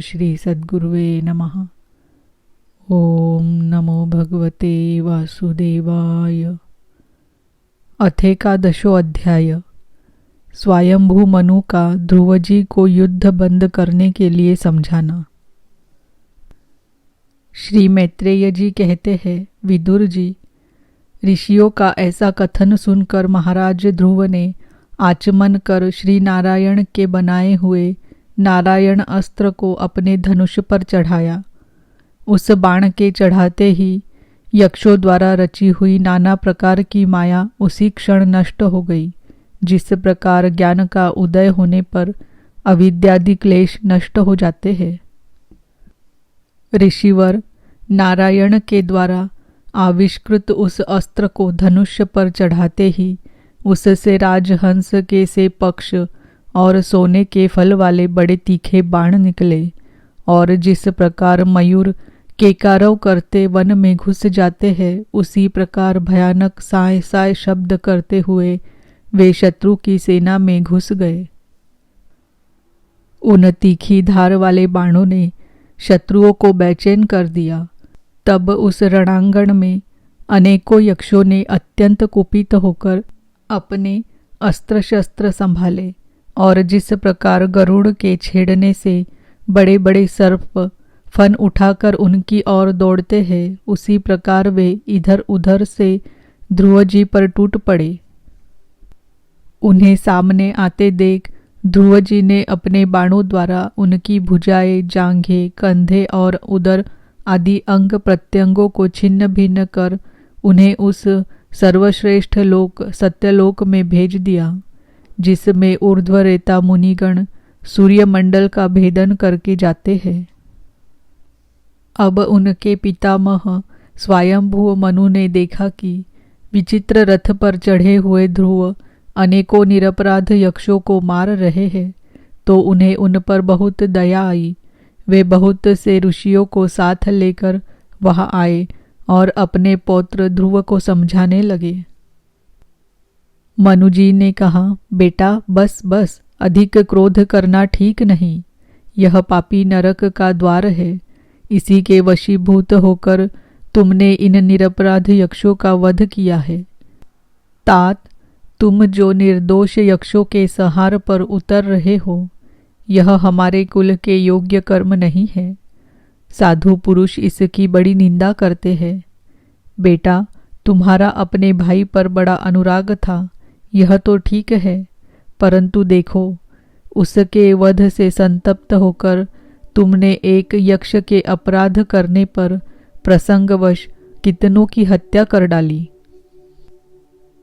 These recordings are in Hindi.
श्री सद्गुरुवे नमः। ओम नमो भगवते वासुदेवाय। अथेकादशो अध्याय। स्वयंभू मनु का ध्रुवजी को युद्ध बंद करने के लिए समझाना। श्री मैत्रेय जी कहते हैं, विदुर जी, ऋषियों का ऐसा कथन सुनकर महाराज ध्रुव ने आचमन कर श्री नारायण के बनाए हुए नारायण अस्त्र को अपने धनुष पर चढ़ाया। उस बाण के चढ़ाते ही यक्षों द्वारा रची हुई नाना प्रकार की माया उसी क्षण नष्ट हो गई। जिस प्रकार ज्ञान का उदय होने पर अविद्यादि क्लेश नष्ट हो जाते हैं। ऋषिवर नारायण के द्वारा आविष्कृत उस अस्त्र को धनुष्य पर चढ़ाते ही उससे राजहंस के से पक्ष और सोने के फल वाले बड़े तीखे बाण निकले, और जिस प्रकार मयूर केकारव करते वन में घुस जाते हैं, उसी प्रकार भयानक साय साय शब्द करते हुए वे शत्रु की सेना में घुस गए। उन तीखी धार वाले बाणों ने शत्रुओं को बेचैन कर दिया। तब उस रणांगण में अनेकों यक्षों ने अत्यंत कुपित होकर अपने अस्त्र शस्त्र संभाले, और जिस प्रकार गरुड़ के छेड़ने से बड़े बड़े सर्प फन उठाकर उनकी ओर दौड़ते हैं, उसी प्रकार वे इधर उधर से ध्रुव जी पर टूट पड़े। उन्हें सामने आते देख ध्रुव जी ने अपने बाणों द्वारा उनकी भुजाएं, जांघें, कंधे और उदर आदि अंग प्रत्यंगों को छिन्न भिन्न कर उन्हें उस सर्वश्रेष्ठ लोक सत्यलोक में भेज दिया, जिसमें ऊर्ध्वरेता मुनिगण सूर्यमंडल का भेदन करके जाते हैं। अब उनके पितामह स्वयंभू मनु ने देखा कि विचित्र रथ पर चढ़े हुए ध्रुव अनेकों निरपराध यक्षों को मार रहे हैं, तो उन्हें उन पर बहुत दया आई। वे बहुत से ऋषियों को साथ लेकर वहां आए और अपने पौत्र ध्रुव को समझाने लगे। मनुजी ने कहा, बेटा बस बस, अधिक क्रोध करना ठीक नहीं। यह पापी नरक का द्वार है। इसी के वशीभूत होकर तुमने इन निरपराध यक्षों का वध किया है। तात, तुम जो निर्दोष यक्षों के संहार पर उतर रहे हो, यह हमारे कुल के योग्य कर्म नहीं है। साधु पुरुष इसकी बड़ी निंदा करते हैं। बेटा, तुम्हारा अपने भाई पर बड़ा अनुराग था, यह तो ठीक है, परंतु देखो, उसके वध से संतप्त होकर तुमने एक यक्ष के अपराध करने पर प्रसंगवश कितनों की हत्या कर डाली।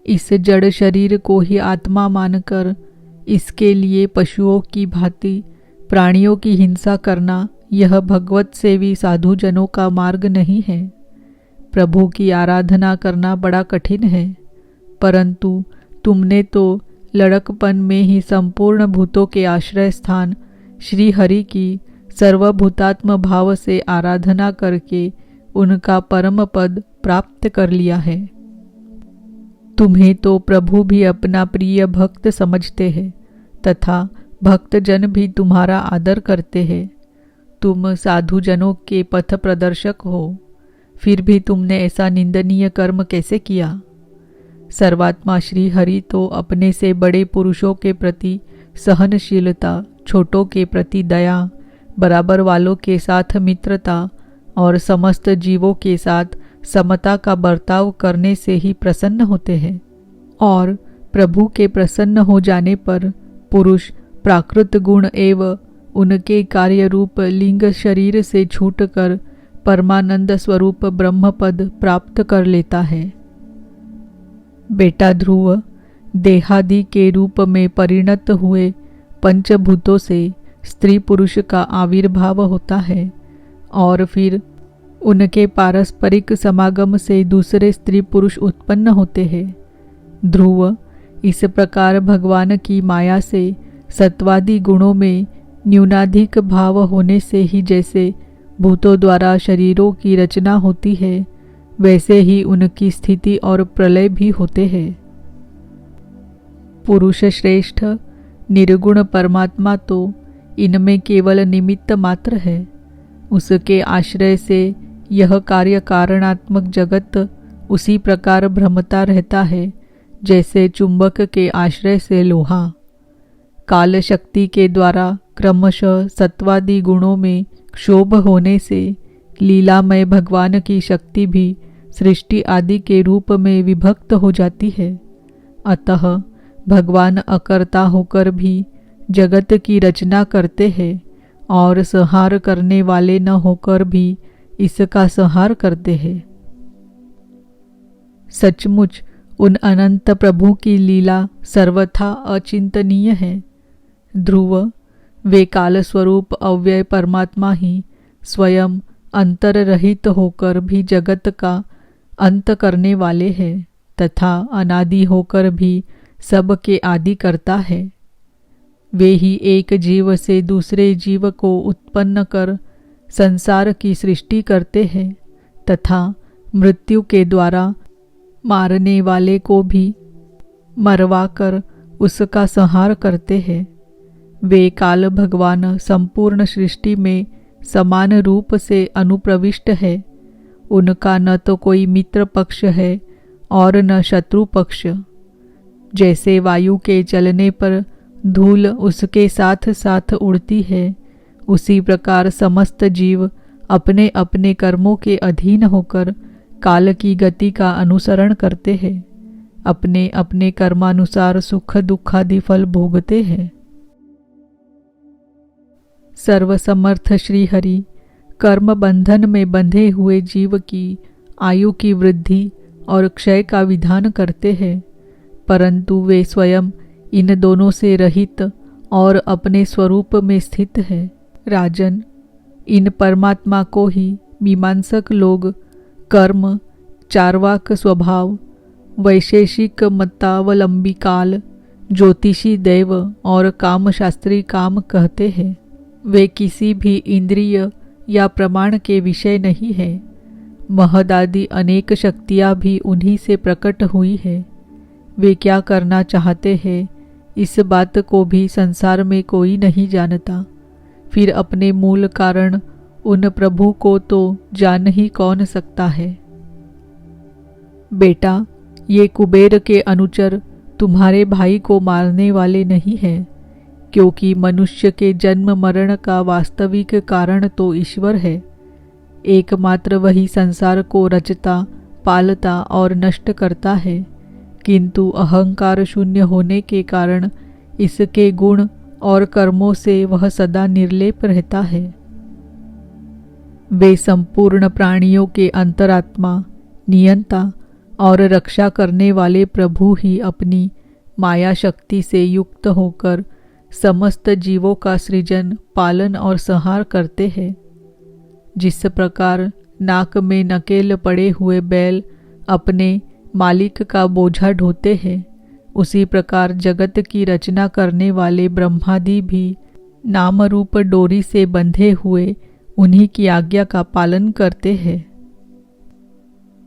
इस जड़ शरीर को ही आत्मा मानकर इसके लिए पशुओं की भांति प्राणियों की हिंसा करना, यह भगवत सेवी साधुजनों का मार्ग नहीं है। प्रभु की आराधना करना बड़ा कठिन है, परंतु तुमने तो लड़कपन में ही संपूर्ण भूतों के आश्रय स्थान श्री हरि की सर्वभूतात्म भाव से आराधना करके उनका परम पद प्राप्त कर लिया है। तुम्हें तो प्रभु भी अपना प्रिय भक्त समझते हैं तथा भक्तजन भी तुम्हारा आदर करते हैं। तुम साधुजनों के पथ प्रदर्शक हो, फिर भी तुमने ऐसा निंदनीय कर्म कैसे किया? सर्वात्मा श्री हरि तो अपने से बड़े पुरुषों के प्रति सहनशीलता, छोटों के प्रति दया, बराबर वालों के साथ मित्रता और समस्त जीवों के साथ समता का बर्ताव करने से ही प्रसन्न होते हैं। और प्रभु के प्रसन्न हो जाने पर पुरुष प्राकृत गुण एवं उनके कार्य रूप लिंग शरीर से छूटकर परमानंद स्वरूप ब्रह्मपद प्राप्त कर लेता है। बेटा ध्रुव, देहादि के रूप में परिणत हुए पंचभूतों से स्त्री पुरुष का आविर्भाव होता है, और फिर उनके पारस्परिक समागम से दूसरे स्त्री पुरुष उत्पन्न होते हैं। ध्रुव, इस प्रकार भगवान की माया से सत्वादि गुणों में न्यूनाधिक भाव होने से ही जैसे भूतों द्वारा शरीरों की रचना होती है, वैसे ही उनकी स्थिति और प्रलय भी होते हैं। पुरुष श्रेष्ठ निर्गुण परमात्मा तो इनमें केवल निमित्त मात्र है। उसके आश्रय से यह कार्य कारणात्मक जगत उसी प्रकार भ्रमता रहता है जैसे चुंबक के आश्रय से लोहा। काल शक्ति के द्वारा क्रमशः सत्वादि गुणों में क्षोभ होने से लीलामय भगवान की शक्ति भी सृष्टि आदि के रूप में विभक्त हो जाती है। अतः भगवान अकर्ता होकर भी जगत की रचना करते हैं और संहार करने वाले न होकर भी इसका संहार करते हैं। सचमुच उन अनंत प्रभु की लीला सर्वथा अचिंतनीय है। ध्रुव, वे काल स्वरूप अव्यय परमात्मा ही स्वयं अंतर रहित होकर भी जगत का अंत करने वाले हैं तथा अनादि होकर भी सब के आदि करता है। वे ही एक जीव से दूसरे जीव को उत्पन्न कर संसार की सृष्टि करते हैं तथा मृत्यु के द्वारा मारने वाले को भी मरवा कर उसका संहार करते हैं। वे काल भगवान संपूर्ण सृष्टि में समान रूप से अनुप्रविष्ट है। उनका न तो कोई मित्र पक्ष है और न शत्रु पक्ष। जैसे वायु के चलने पर धूल उसके साथ साथ उड़ती है, उसी प्रकार समस्त जीव अपने अपने कर्मों के अधीन होकर काल की गति का अनुसरण करते हैं, अपने अपने कर्मानुसार सुख दुखादि फल भोगते हैं। सर्वसमर्थ श्री हरि कर्म बंधन में बंधे हुए जीव की आयु की वृद्धि और क्षय का विधान करते हैं, परंतु वे स्वयं इन दोनों से रहित और अपने स्वरूप में स्थित है। राजन, इन परमात्मा को ही मीमांसक लोग कर्म, चार्वाक स्वभाव, वैशेषिक मतावलंबी काल, ज्योतिषी देव और कामशास्त्री काम कहते हैं। वे किसी भी इंद्रिय या प्रमाण के विषय नहीं है। महदादि अनेक शक्तियाँ भी उन्हीं से प्रकट हुई है। वे क्या करना चाहते हैं इस बात को भी संसार में कोई नहीं जानता। फिर अपने मूल कारण उन प्रभु को तो जान ही कौन सकता है। बेटा, ये कुबेर के अनुचर तुम्हारे भाई को मारने वाले नहीं हैं, क्योंकि मनुष्य के जन्म मरण का वास्तविक कारण तो ईश्वर है। एकमात्र वही संसार को रचता, पालता और नष्ट करता है, किंतु अहंकार शून्य होने के कारण इसके गुण और कर्मों से वह सदा निर्लेप रहता है। वे संपूर्ण प्राणियों के अंतरात्मा, नियंता और रक्षा करने वाले प्रभु ही अपनी माया शक्ति से युक्त होकर समस्त जीवों का सृजन, पालन और संहार करते हैं। जिस प्रकार नाक में नकेल पड़े हुए बैल अपने मालिक का बोझा ढोते हैं, उसी प्रकार जगत की रचना करने वाले ब्रह्मादि भी नाम रूप डोरी से बंधे हुए उन्हीं की आज्ञा का पालन करते हैं।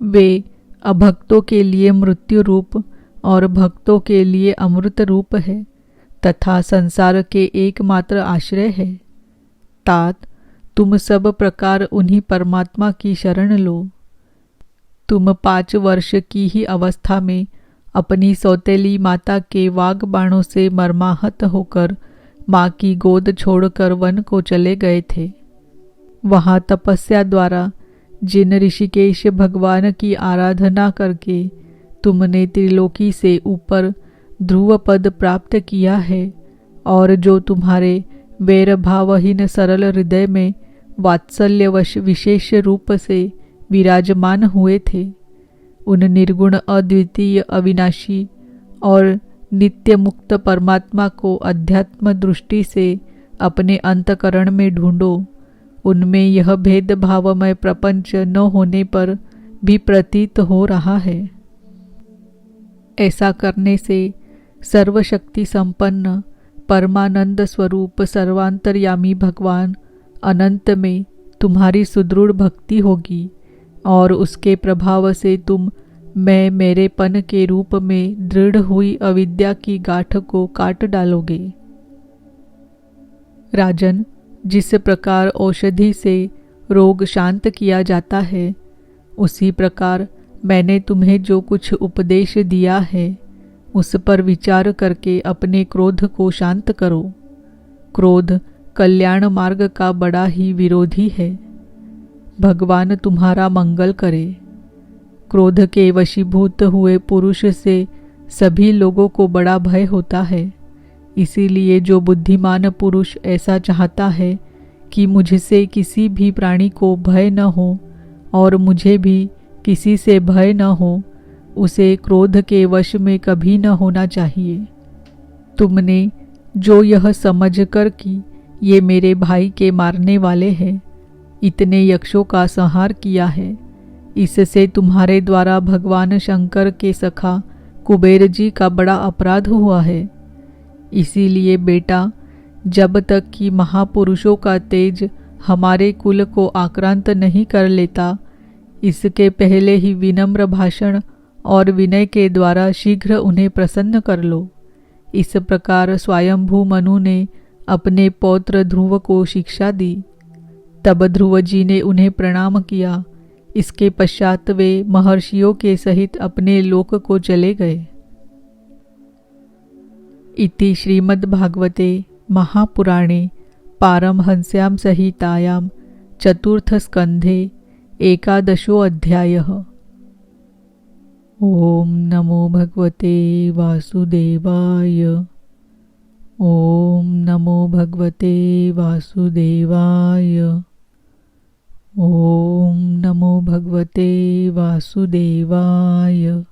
वे अभक्तों के लिए मृत्यु रूप और भक्तों के लिए अमृत रूप है तथा संसार के एकमात्र आश्रय है। तात, तुम सब प्रकार उन्हीं परमात्मा की शरण लो। तुम 5 वर्ष की ही अवस्था में अपनी सौतेली माता के वाग बाणों से मर्माहत होकर माँ की गोद छोड़कर वन को चले गए थे। वहाँ तपस्या द्वारा जिन ऋषिकेश भगवान की आराधना करके तुमने त्रिलोकी से ऊपर ध्रुव पद प्राप्त किया है और जो तुम्हारे वैर भावहीन सरल हृदय में वात्सल्यवश विशेष रूप से विराजमान हुए थे, उन निर्गुण अद्वितीय अविनाशी और नित्य मुक्त परमात्मा को अध्यात्म दृष्टि से अपने अंतकरण में ढूंढो। उनमें यह भेदभावमय प्रपंच न होने पर भी प्रतीत हो रहा है। ऐसा करने से सर्वशक्ति संपन्न परमानंद स्वरूप सर्वांतर्यामी भगवान अनंत में तुम्हारी सुदृढ़ भक्ति होगी और उसके प्रभाव से तुम मैं मेरेपन के रूप में दृढ़ हुई अविद्या की गांठ को काट डालोगे। राजन, जिस प्रकार औषधि से रोग शांत किया जाता है, उसी प्रकार मैंने तुम्हें जो कुछ उपदेश दिया है उस पर विचार करके अपने क्रोध को शांत करो। क्रोध कल्याण मार्ग का बड़ा ही विरोधी है। भगवान तुम्हारा मंगल करे। क्रोध के वशीभूत हुए पुरुष से सभी लोगों को बड़ा भय होता है। इसीलिए जो बुद्धिमान पुरुष ऐसा चाहता है कि मुझसे किसी भी प्राणी को भय न हो और मुझे भी किसी से भय न हो, उसे क्रोध के वश में कभी न होना चाहिए। तुमने जो यह समझकर कि ये मेरे भाई के मारने वाले हैं, इतने यक्षों का संहार किया है, इससे तुम्हारे द्वारा भगवान शंकर के सखा कुबेर जी का बड़ा अपराध हुआ है। इसीलिए बेटा, जब तक कि महापुरुषों का तेज हमारे कुल को आक्रांत नहीं कर लेता, इसके पहले ही विनम्र भाषण और विनय के द्वारा शीघ्र उन्हें प्रसन्न कर लो। इस प्रकार स्वयंभू मनु ने अपने पौत्र ध्रुव को शिक्षा दी। तब ध्रुव जी ने उन्हें प्रणाम किया। इसके पश्चात वे महर्षियों के सहित अपने लोक को चले गए। इति श्रीमद्भागवते महापुराणे पारमहंस्यां संहितायां चतुर्थस्कन्धे एकादशोऽध्यायः। ओम नमो भगवते वासुदेवाय। ओम नमो भगवते वासुदेवाय। ओम नमो भगवते वासुदेवाय।